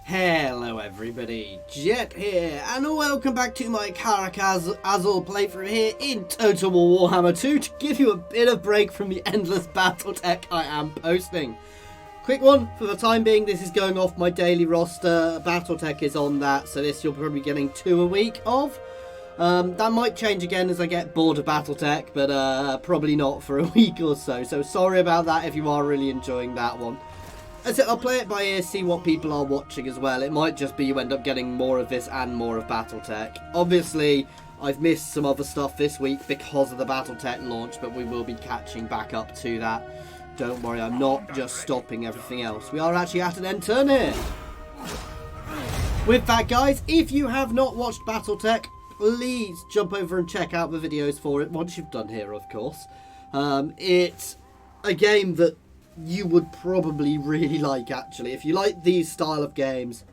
Hello everybody, Jet here, and welcome back to my Karak Azul playthrough here in Total War Warhammer 2 to give you a bit of break from the endless battle tech I am posting. Quick one, for the time being, this is going off my daily roster. Battle tech is on that, so this you're probably getting 2 a week of. That might change again as I get bored of battle tech, but probably not for a week or so. So sorry about that if you are really enjoying that one. That's it, I'll play it by ear, see what people are watching as well. It might just be you end up getting more of this and more of Battletech. Obviously, I've missed some other stuff this week because of the Battletech launch, but we will be catching back up to that. Don't worry, I'm not just stopping everything else. We are actually at an end turn here. With that, guys, if you have not watched Battletech, please jump over and check out the videos for it once you've done here, of course. It's a game that you would probably really like, actually. If you like these style of games,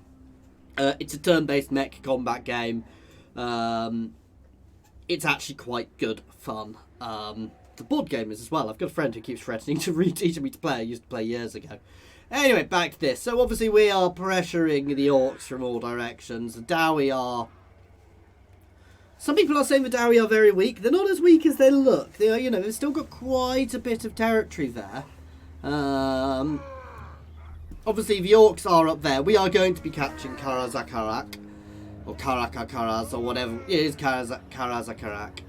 it's a turn-based mech combat game. It's actually quite good fun. The board game is as well. I've got a friend who keeps threatening to re-teach me to play. I used to play years ago. Anyway, back to this. So obviously we are pressuring the orcs from all directions. The Dowie are... Some people are saying the Dowie are very weak. They're not as weak as they look. They are, you know, they've still got quite a bit of territory there. Obviously the orcs are up there. We are going to be catching Karak or Karaz or whatever it is, Karazakarak.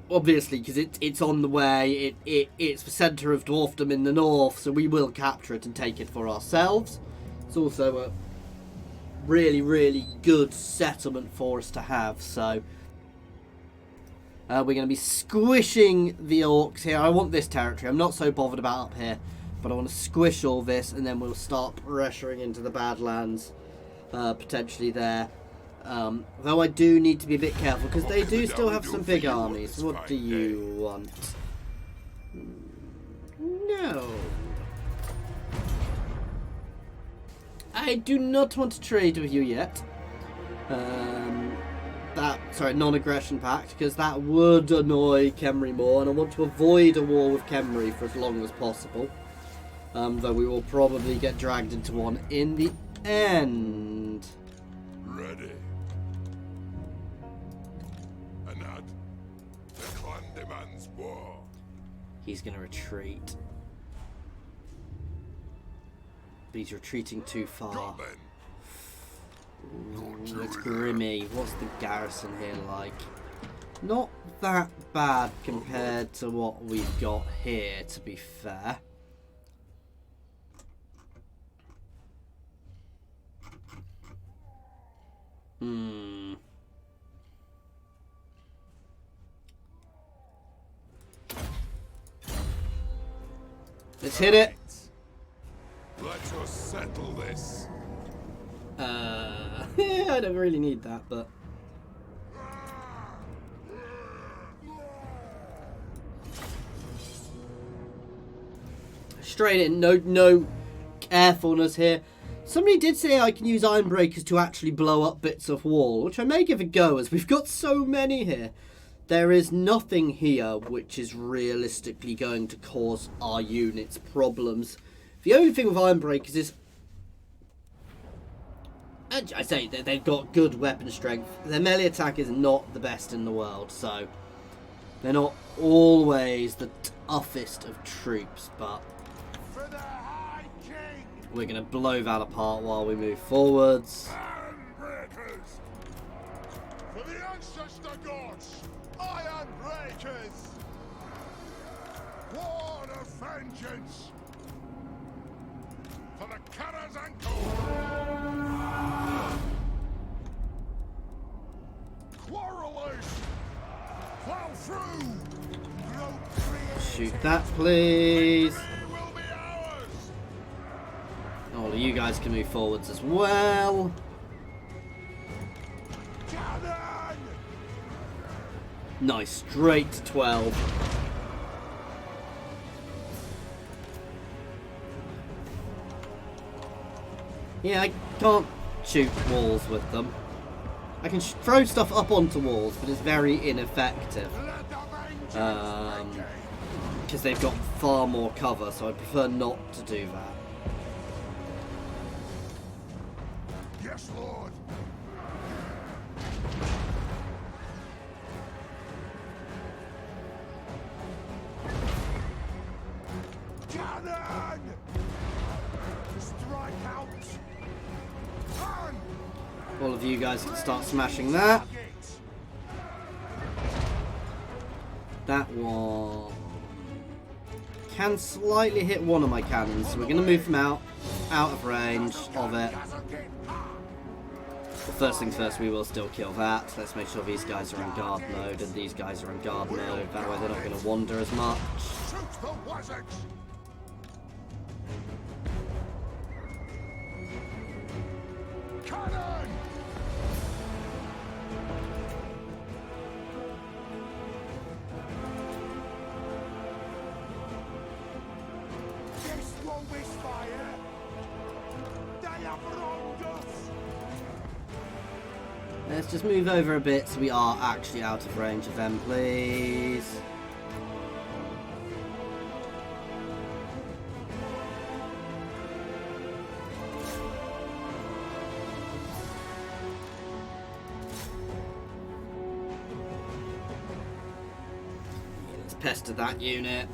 Obviously because it's on the way. It's the centre of dwarfdom in the north, so we will capture it and take it for ourselves. It's also a really good settlement for us to have, so we're going to be squishing the orcs here. I want this territory. I'm not so bothered about up here, but I want to squish all this, and then we'll start pressuring into the Badlands, potentially there. Though I do need to be a bit careful, because they do still have some big armies. What do you want? No. I do not want to trade with you yet. Non-aggression pact, because that would annoy Khemri more, and I want to avoid a war with Khemri for as long as possible. Though we will probably get dragged into one in the end. Ready. Anad, the clan demands war. He's going to retreat. But he's retreating too far. Ooh, it's grimy. What's the garrison here like? Not that bad compared to what we've got here, to be fair. Let's hit it. Let us settle this. I don't really need that, but straight in. No carefulness here. Somebody did say I can use iron breakers to actually blow up bits of wall, which I may give a go, as we've got so many here. There is nothing here which is realistically going to cause our units problems. The only thing with iron breakers is, I say that they've got good weapon strength. Their melee attack is not the best in the world, so they're not always the toughest of troops, but we're going to blow that apart while we move forwards. Iron breakers. For the ancestor gods, iron breakers. War of vengeance. For the Kazador. Quarrelers. Plow through. Shoot that, please. Will be ours. Oh, you guys can move forwards as well. Cannon. Nice, straight to 12. Yeah, I can't shoot walls with them. I can throw stuff up onto walls, but it's very ineffective. Because they've got far more cover, so I prefer not to do that. Yes, Lord. Cannon! Strike out! Hand! All of you guys can start smashing that. That one can slightly hit one of my cannons, so we're going to move them out of range of it. But first things first, we will still kill that. Let's make sure these guys are in guard mode and these guys are in guard mode. That way they're not going to wander as much. Shoot the Wazzacks! Cannon! This won't misfire! They have wronged us! Let's just move over a bit so we are actually out of range of them, please. Let's pester that unit.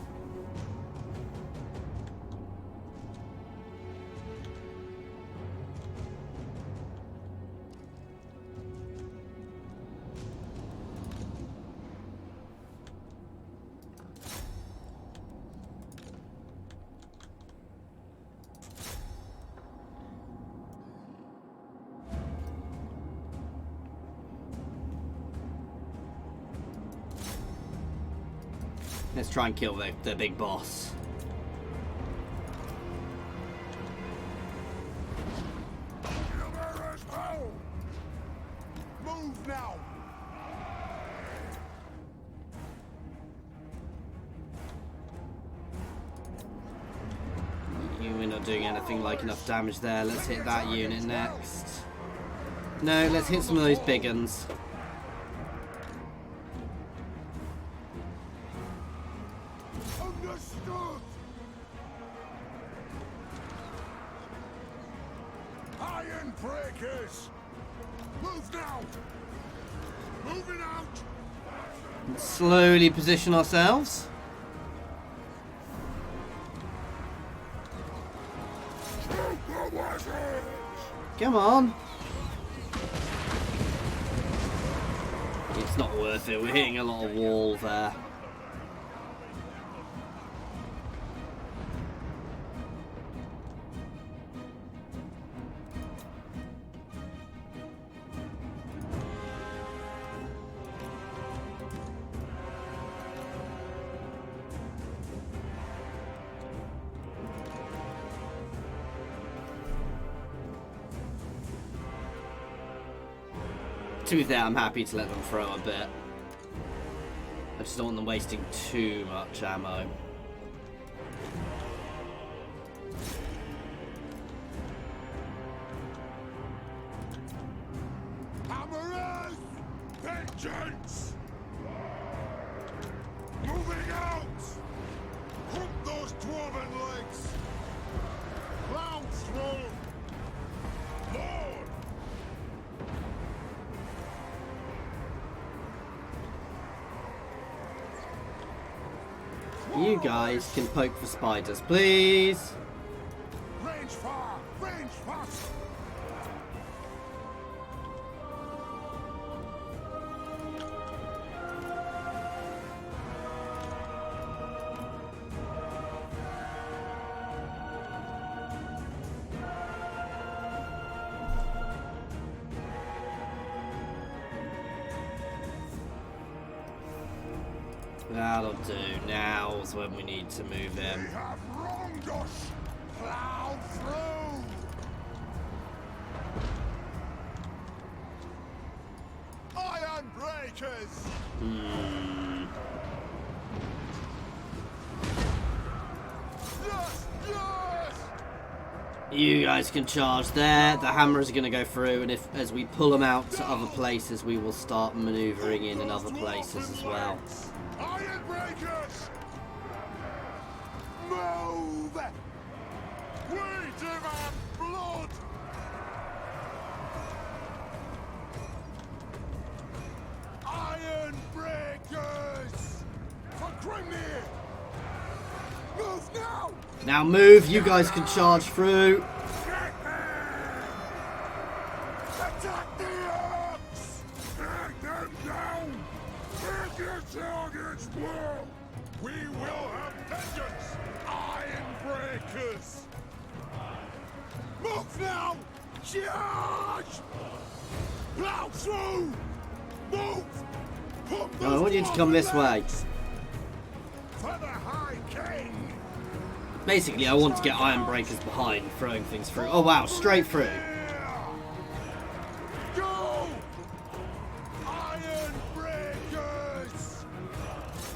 Let's try and kill the big boss. Move now! We're not doing anything like enough damage there. Let's hit that unit next. No, let's hit some of those big uns. Understood! Iron breakers! Move now! Moving out! Slowly position ourselves. Come on. It's not worth it. We're hitting a lot of wall there. To be fair, I'm happy to let them throw a bit. I just don't want them wasting too much ammo. Hammerers! Vengeance! Moving out! Hump those dwarven legs! Cloud throne! Lord! You guys can poke for spiders, please. Range far! Range fast! That'll do. Now's when we need to move They in. have wronged us! Plow through! Iron breakers! Yes! Yes! You guys can charge there. The hammers are going to go through, and as we pull them out to other places, we will start maneuvering in other places as well. Iron breakers! Move! We demand blood! Grenade! Move now! Now move, you guys can charge through. Attack the orcs! Take them down! Make your targets blow! We will have vengeance! Iron breakers! Move now! Charge! Plow through! Move! Put No, I want you to come this way. For the High King! Basically, I want to get iron breakers behind, throwing things through. Oh wow, straight through. Go! Iron breakers!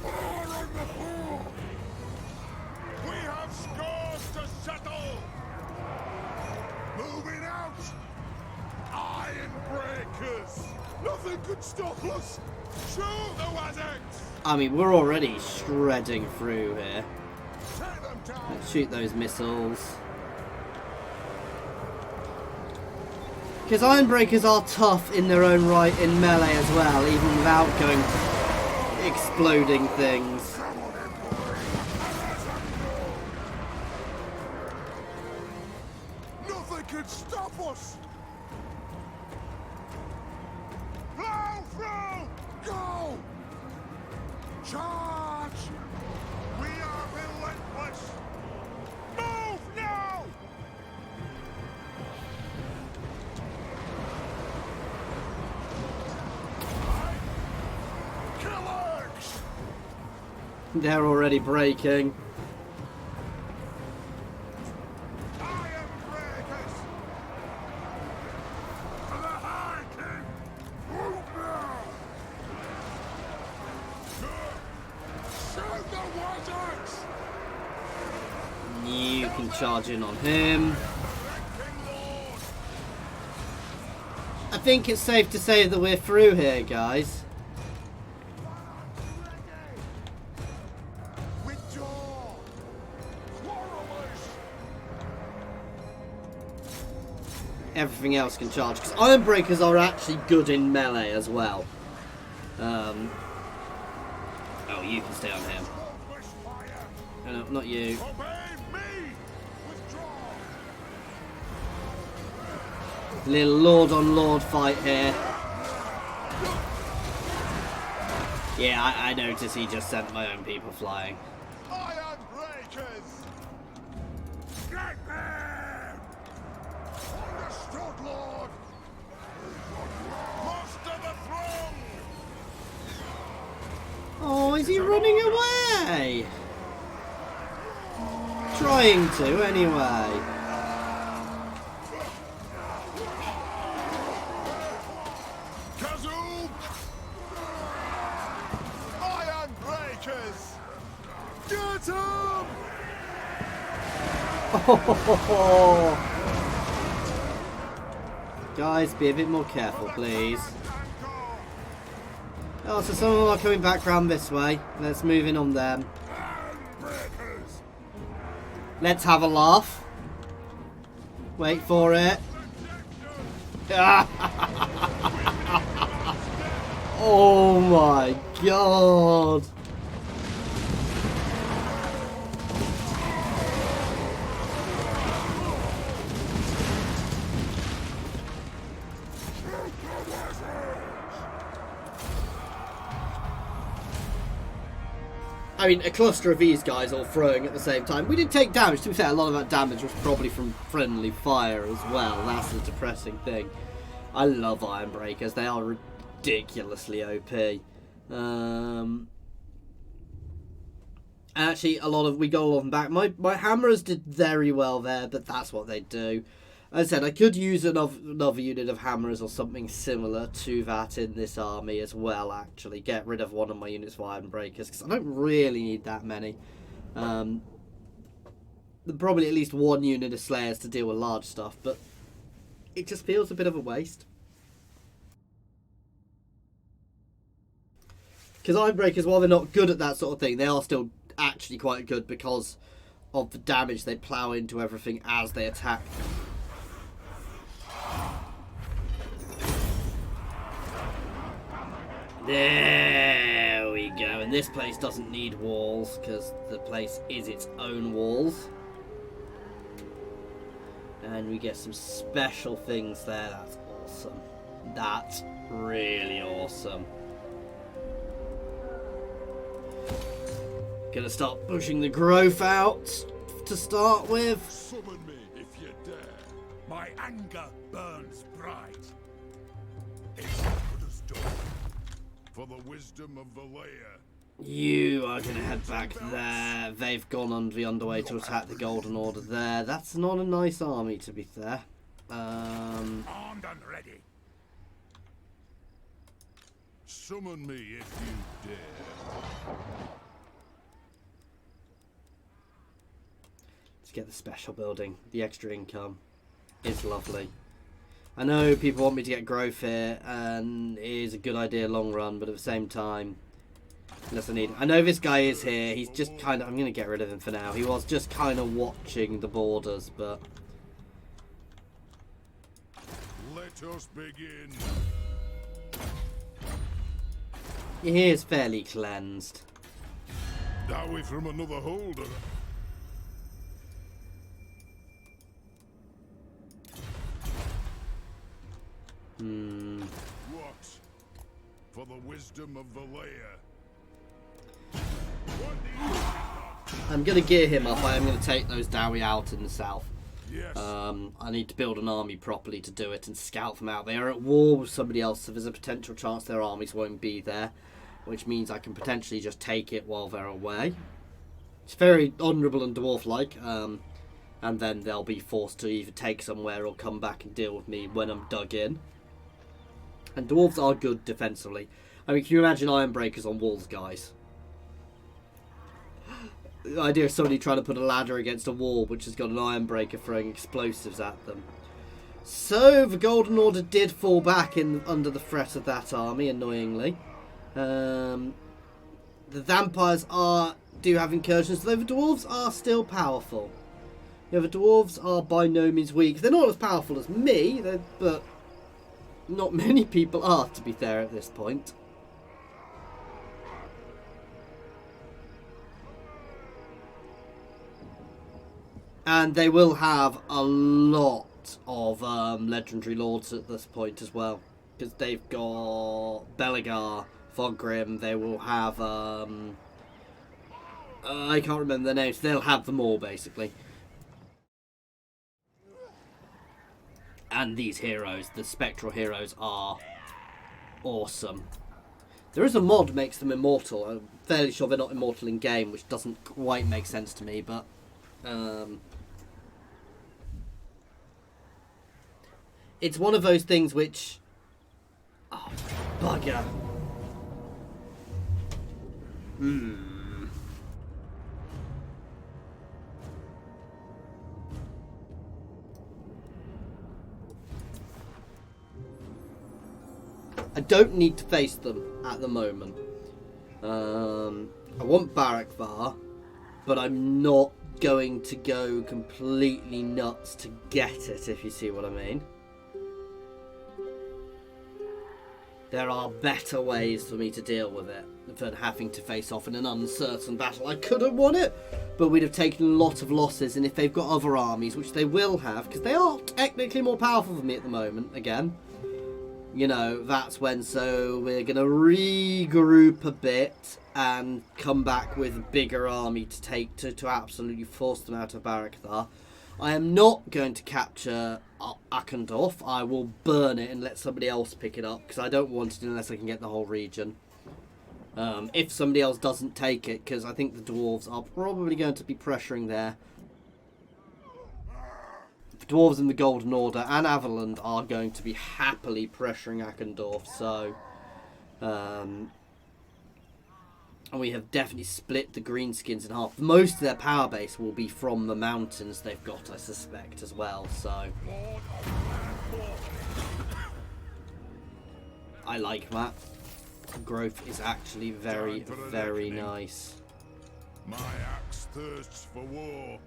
All on the floor! We have scores to settle! Moving out! Iron breakers! Nothing could stop us! Shoot the Wazzards! I mean, we're already shredding through here. Tear them down! Let's shoot those missiles. Because iron breakers are tough in their own right in melee as well, even without going exploding things. Nothing can stop us! Plow through! Go! Charge! We are relentless! Move now! Killers! They're already breaking. Iron breakers! For the High King! Move now! Shoot the Wazzards! You can charge in on him. I think it's safe to say that we're through here, guys. Withdraw! Quarrelers! Everything else can charge. Because iron breakers are actually good in melee as well. Oh, you can stay on him. Bush fire! Oh, no, not you. Obey me! Withdraw! Little lord on lord fight here. Yeah, I noticed he just sent my own people flying. Iron breakers! Get them! Understood, Lord! Master the throne! Oh, is he running away? Trying to, anyway. Kazoo! Iron breakers! Get him! Guys, be a bit more careful, please. Oh, so some of them are coming back round this way. Let's move in on them. Iron breakers! Let's have a laugh. Wait for it. Oh my god. I mean, a cluster of these guys all throwing at the same time. We did take damage. To be fair, a lot of that damage was probably from friendly fire as well. That's the depressing thing. I love iron breakers. They are ridiculously OP. Actually, we got a lot of them back. My hammers did very well there, but that's what they do. As I said, I could use another unit of hammers or something similar to that in this army as well, actually. Get rid of one of my units for iron breakers, because I don't really need that many. Probably at least one unit of slayers to deal with large stuff, but it just feels a bit of a waste. Because iron breakers, while they're not good at that sort of thing, they are still actually quite good because of the damage they plow into everything as they attack. There we go, and And this place doesn't need walls because the place is its own walls. And we get some special things there. That's awesome. That's really awesome. Gonna start pushing the growth out to start with. Summon me if you dare. My anger burns bright. It's good as done. For the wisdom of the layer. You are going to head back there. They've gone on the underway to attack the Golden Order there. That's not a nice army, to be fair. Armed and ready. Summon me if you dare. Let's get the special building. The extra income is lovely. I know people want me to get growth here, and it is a good idea long run, but at the same time, unless I need... I know this guy is here. He's just kind of... I'm going to get rid of him for now. He was just kind of watching the borders, but... Let us begin. He is fairly cleansed. Dowie from another holder. What? For the wisdom of the layer. I'm going to gear him up. I am going to take those Dowie out in the south. Yes. I need to build an army properly to do it and scout them out. They are at war with somebody else, so there's a potential chance their armies won't be there, which means I can potentially just take it while they're away. It's very honourable and dwarf-like, and then they'll be forced to either take somewhere or come back and deal with me when I'm dug in. And dwarves are good defensively. I mean, can you imagine iron breakers on walls, guys? The idea of somebody trying to put a ladder against a wall which has got an iron breaker throwing explosives at them. So the Golden Order did fall back under the threat of that army, annoyingly. The vampires do have incursions, though the dwarves are still powerful. Yeah, the dwarves are by no means weak. They're not as powerful as me, but not many people are, to be fair, at this point. And they will have a lot of legendary lords at this point as well. Because they've got Belagar, Fogrim, they will have... I can't remember their names. They'll have them all, basically. And these heroes, the spectral heroes, are awesome. There is a mod that makes them immortal. I'm fairly sure they're not immortal in game, which doesn't quite make sense to me, but... it's one of those things which... Oh, bugger. I don't need to face them at the moment. I want Barakvar, but I'm not going to go completely nuts to get it, if you see what I mean. There are better ways for me to deal with it than having to face off in an uncertain battle. I could have won it, but we'd have taken a lot of losses, and if they've got other armies, which they will have, because they are technically more powerful than me at the moment, again, you know, that's when, so we're going to regroup a bit and come back with a bigger army to take to absolutely force them out of Barakthar. I am not going to capture Akendorf. I will burn it and let somebody else pick it up, because I don't want it unless I can get the whole region. If somebody else doesn't take it, because I think the dwarves are probably going to be pressuring there. The dwarves in the Golden Order and Averland are going to be happily pressuring Akendorf, so... and we have definitely split the Greenskins in half. Most of their power base will be from the mountains they've got, I suspect, as well, so... I like that. Growth is actually very, very nice. My axe thirsts for war.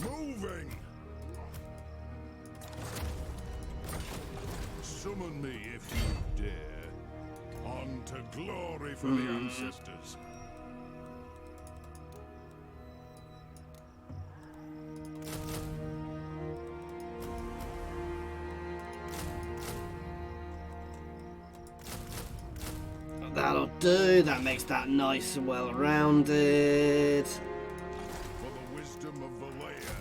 Moving! Summon me if you dare. On to glory for the ancestors. That'll do. That makes that nice and well rounded. For the wisdom of Valaya.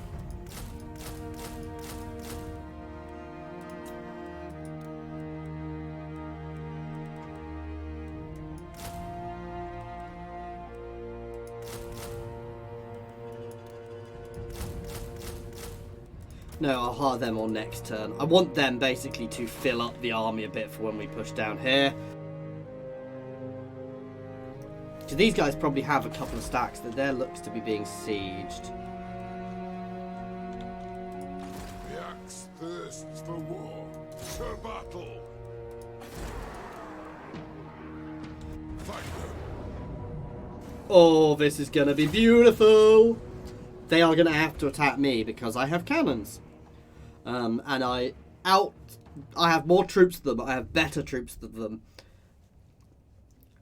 No, I'll hire them on next turn. I want them basically to fill up the army a bit for when we push down here. So these guys probably have a couple of stacks that there looks to be being sieged. The axe thirsts for war, to battle. Fight them. Oh, this is gonna be beautiful. They are gonna have to attack me because I have cannons. And I have more troops than them. I have better troops than them.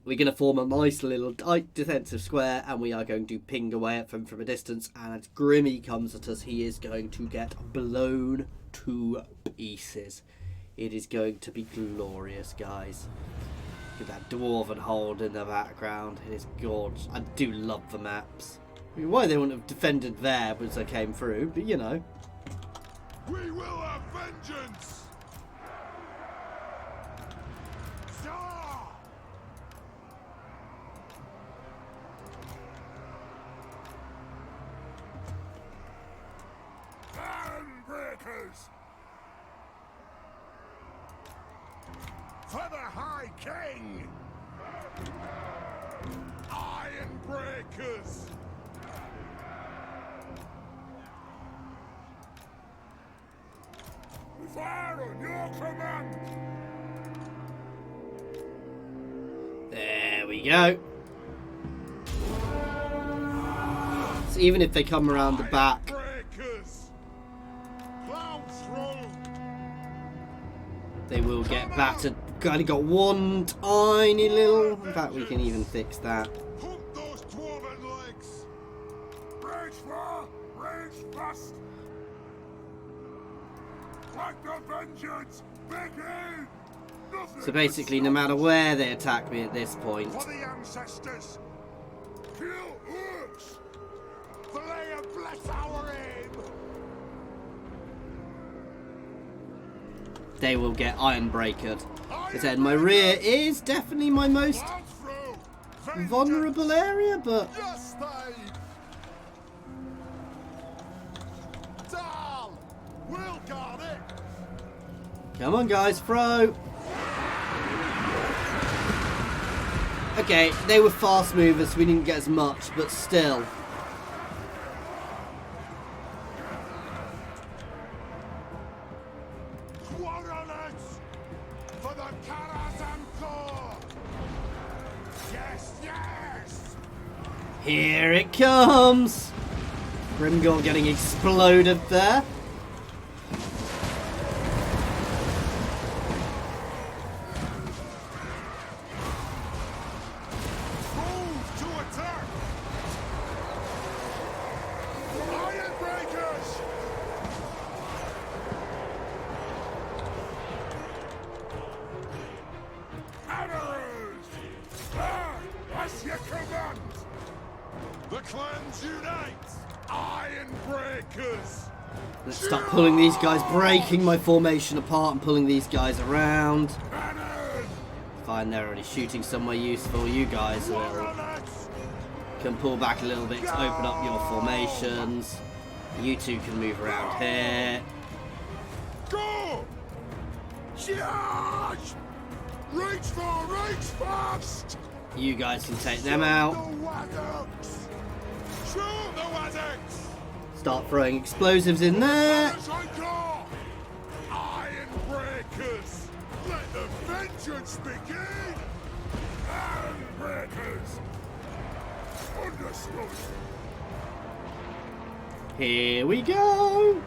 We're going to form a nice little tight defensive square, and we are going to ping away at them from a distance. And as Grimmy comes at us, he is going to get blown to pieces. It is going to be glorious, guys. Look at that dwarven hold in the background. It is gorgeous. I do love the maps. I mean, why they wouldn't have defended there as I came through, but you know. We will have vengeance! Breakers! For the High King! Iron Breakers! Fire on your command! There we go. So even if they come around the back, they will get battered. Kind of got one tiny little. In fact, we can even fix that. Pump those dwarven legs! Rage far, rage fast! Like the vengeance, begin! So basically, no matter where they attack me at this point, For the ancestors! Kill orcs! Valaya bless our aim! they will get iron breakered. As I said, my rear is definitely my most vulnerable area, but we'll guard it. Come on, guys, throw. Okay, they were fast movers, so we didn't get as much, but still. For the Karak Azul! Yes, yes! Here it comes! Grimgor getting exploded there. Move to attack! Iron Breakers! Arrows! As you command! The clans unite! Iron Breakers! Let's start pulling these guys, breaking my formation apart and pulling these guys around. Fine, they're already shooting somewhere useful. You guys can pull back a little bit to open up your formations. You two can move around here. Go! Charge! Reach fast! You guys can take them out. Shoot the Waddocks! Start throwing explosives in there. Iron Breakers! Let the vengeance begin! Iron Breakers! Understood! Here we go.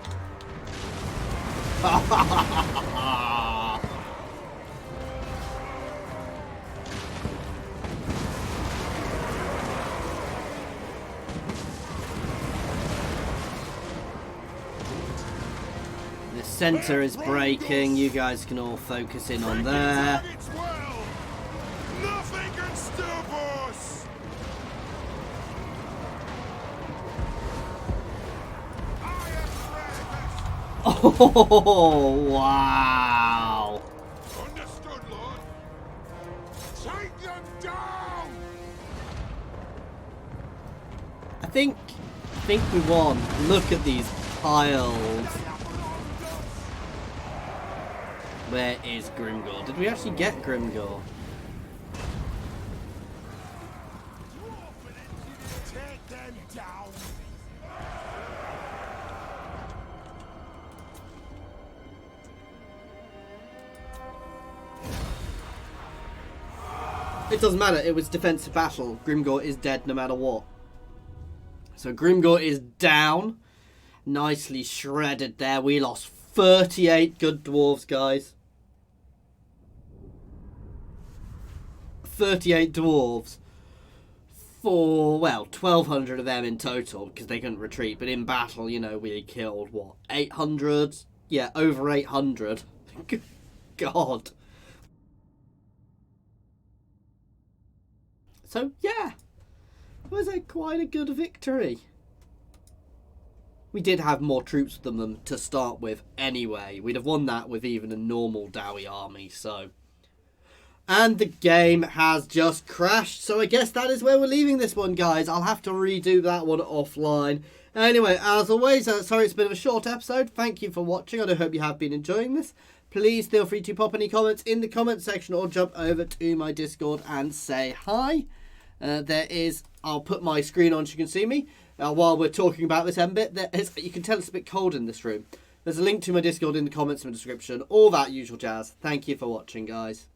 The centre is breaking. You guys can all focus in on there. Nothing can stop us. Oh, wow. Understood, Lord. Take them down. I think we won. Look at these piles. Where is Grimgor? Did we actually get Grimgor? Take them down. It doesn't matter. It was defensive battle. Grimgor is dead no matter what. So Grimgor is down. Nicely shredded there. We lost 38 good dwarves, guys. 38 dwarves. For, well, 1,200 of them in total, because they couldn't retreat. But in battle, you know, we killed, what, 800? Yeah, over 800. God. So, yeah. It was quite a good victory. We did have more troops than them to start with anyway. We'd have won that with even a normal Dowie army, so... And the game has just crashed, so I guess that is where we're leaving this one, guys. I'll have to redo that one offline. Anyway, as always, sorry it's a bit of a short episode. Thank you for watching. I do hope you have been enjoying this. Please feel free to pop any comments in the comment section or jump over to my Discord and say hi. I'll put my screen on so you can see me. While we're talking about this bit, you can tell it's a bit cold in this room. There's a link to my Discord in the comments and description. All that usual jazz. Thank you for watching, guys.